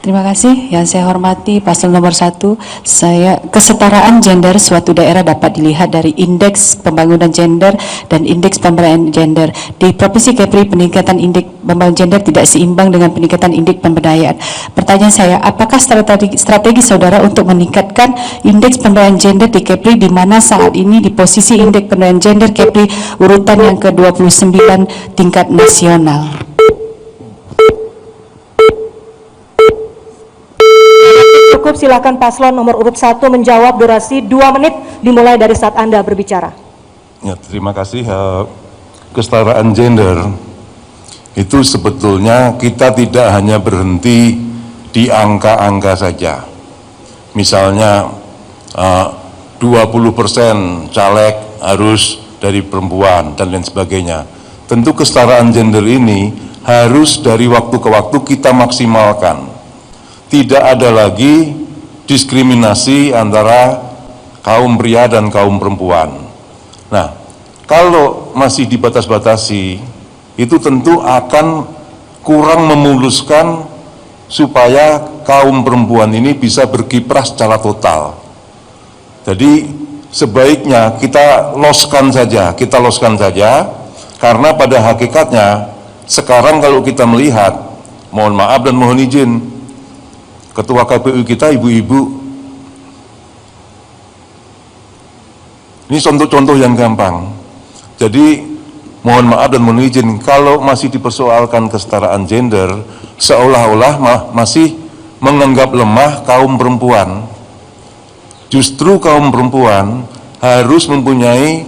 Terima kasih. Yang saya hormati paslon nomor 1, kesetaraan gender suatu daerah dapat dilihat dari indeks pembangunan gender dan indeks pemberdayaan gender. Di Provinsi Kepri, peningkatan indeks pembangunan gender tidak seimbang dengan peningkatan indeks pemberdayaan. Pertanyaan saya, apakah strategi saudara untuk meningkatkan indeks pemberdayaan gender di Kepri, di mana saat ini di posisi indeks pemberdayaan gender Kepri urutan yang ke-29 tingkat nasional? Cukup, silakan paslon nomor urut 1 menjawab, durasi 2 menit dimulai dari saat Anda berbicara. Ya, terima kasih. Kesetaraan gender itu sebetulnya kita tidak hanya berhenti di angka-angka saja. Misalnya 20% caleg harus dari perempuan dan lain sebagainya. Tentu kesetaraan gender ini harus dari waktu ke waktu kita maksimalkan. Tidak ada lagi diskriminasi antara kaum pria dan kaum perempuan. Nah, kalau masih dibatas-batasi, itu tentu akan kurang memuluskan supaya kaum perempuan ini bisa berkiprah secara total. Jadi sebaiknya kita loskan saja, karena pada hakikatnya sekarang kalau kita melihat, mohon maaf dan mohon izin, Ketua KPU kita ibu-ibu, ini contoh-contoh yang gampang. Jadi mohon maaf dan mohon izin, kalau masih dipersoalkan kesetaraan gender, seolah-olah masih menganggap lemah kaum perempuan. Justru kaum perempuan harus mempunyai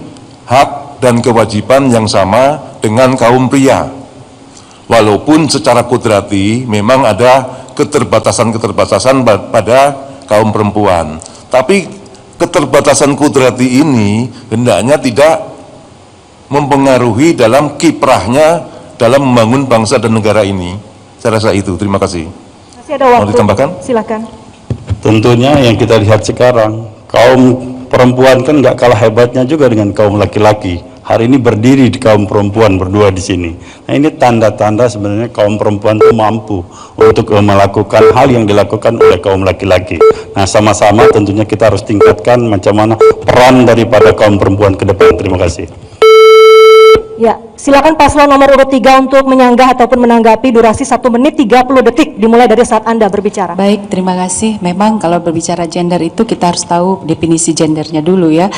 hak dan kewajiban yang sama dengan kaum pria. Walaupun secara kodrati memang ada keterbatasan-keterbatasan pada kaum perempuan. Tapi keterbatasan kodrati ini hendaknya tidak mempengaruhi dalam kiprahnya dalam membangun bangsa dan negara ini. Saya rasa itu. Terima kasih. Masih ada waktu. Mau ditambahkan? Silakan. Tentunya yang kita lihat sekarang, kaum perempuan kan nggak kalah hebatnya juga dengan kaum laki-laki. Hari ini berdiri di kaum perempuan berdua di sini. Nah, ini tanda-tanda sebenarnya kaum perempuan itu mampu untuk melakukan hal yang dilakukan oleh kaum laki-laki. Nah, sama-sama tentunya kita harus tingkatkan macam mana peran daripada kaum perempuan ke depan. Terima kasih. Ya, silakan paslon nomor urut 3 untuk menyanggah ataupun menanggapi, durasi 1 menit 30 detik dimulai dari saat Anda berbicara. Baik, terima kasih. Memang kalau berbicara gender itu kita harus tahu definisi gendernya dulu ya.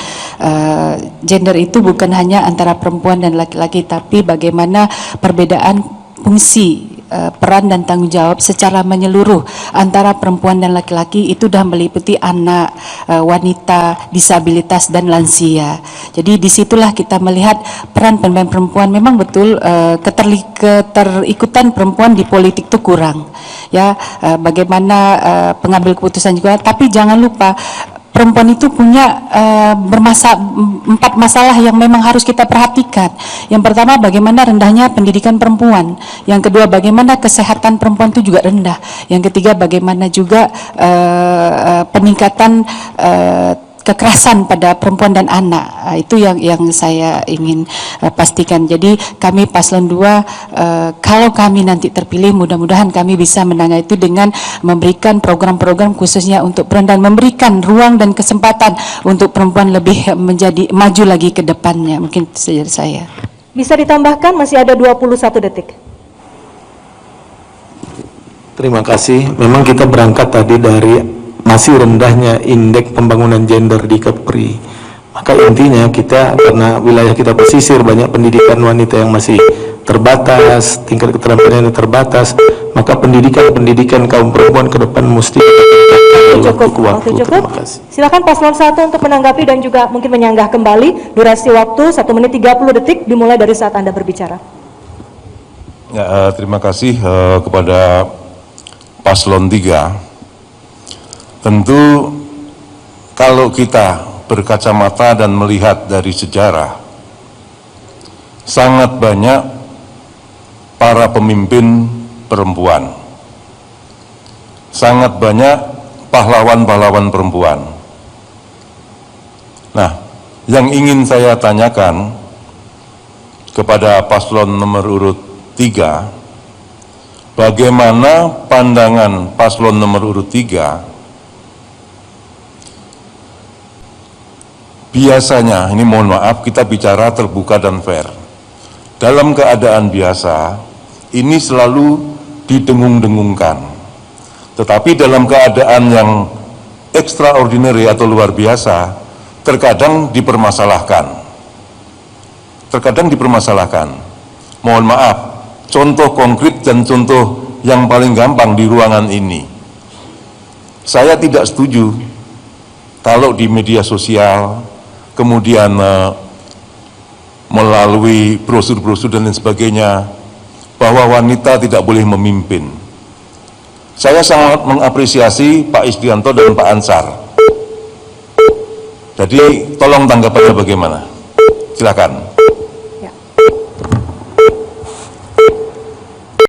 Gender itu bukan hanya antara perempuan dan laki-laki, tapi bagaimana perbedaan fungsi, peran dan tanggung jawab secara menyeluruh antara perempuan dan laki-laki itu sudah meliputi anak, wanita, disabilitas dan lansia. Jadi disitulah kita melihat peran pemain perempuan. Memang betul keterikutan perempuan di politik itu kurang. Ya, bagaimana pengambil keputusan juga. Tapi jangan lupa perempuan itu punya 4 masalah yang memang harus kita perhatikan. Yang pertama, bagaimana rendahnya pendidikan perempuan. Yang kedua, bagaimana kesehatan perempuan itu juga rendah. Yang ketiga, bagaimana juga peningkatan kekerasan pada perempuan dan anak. Itu yang saya ingin pastikan. Jadi kami paslon 2, kalau kami nanti terpilih, mudah-mudahan kami bisa menangani itu dengan memberikan program-program khususnya untuk perempuan dan memberikan ruang dan kesempatan untuk perempuan lebih menjadi maju lagi ke depannya. Mungkin itu saja saya. Bisa ditambahkan, masih ada 21 detik. Terima kasih. Memang kita berangkat tadi dari masih rendahnya indeks pembangunan gender di Kepri. Maka intinya kita, karena wilayah kita pesisir, banyak pendidikan wanita yang masih terbatas, tingkat keterampilannya terbatas, maka pendidikan kaum perempuan ke depan mesti Waktu cukup. Silakan paslon 1 untuk menanggapi dan juga mungkin menyanggah kembali, durasi waktu 1 menit 30 detik dimulai dari saat Anda berbicara. Ya, terima kasih kepada paslon 3. Tentu kalau kita berkacamata dan melihat dari sejarah, sangat banyak para pemimpin perempuan, sangat banyak pahlawan-pahlawan perempuan. Nah, yang ingin saya tanyakan kepada paslon nomor urut 3, bagaimana pandangan paslon nomor urut 3. Biasanya, ini mohon maaf, kita bicara terbuka dan fair. Dalam keadaan biasa, ini selalu didengung-dengungkan. Tetapi dalam keadaan yang extraordinary atau luar biasa, terkadang dipermasalahkan. Mohon maaf, contoh konkret dan contoh yang paling gampang di ruangan ini. Saya tidak setuju kalau di media sosial, kemudian melalui brosur-brosur dan lain sebagainya, bahwa wanita tidak boleh memimpin. Saya sangat mengapresiasi Pak Isdianto dan Pak Ansar. Jadi tolong tanggapannya bagaimana? Silakan.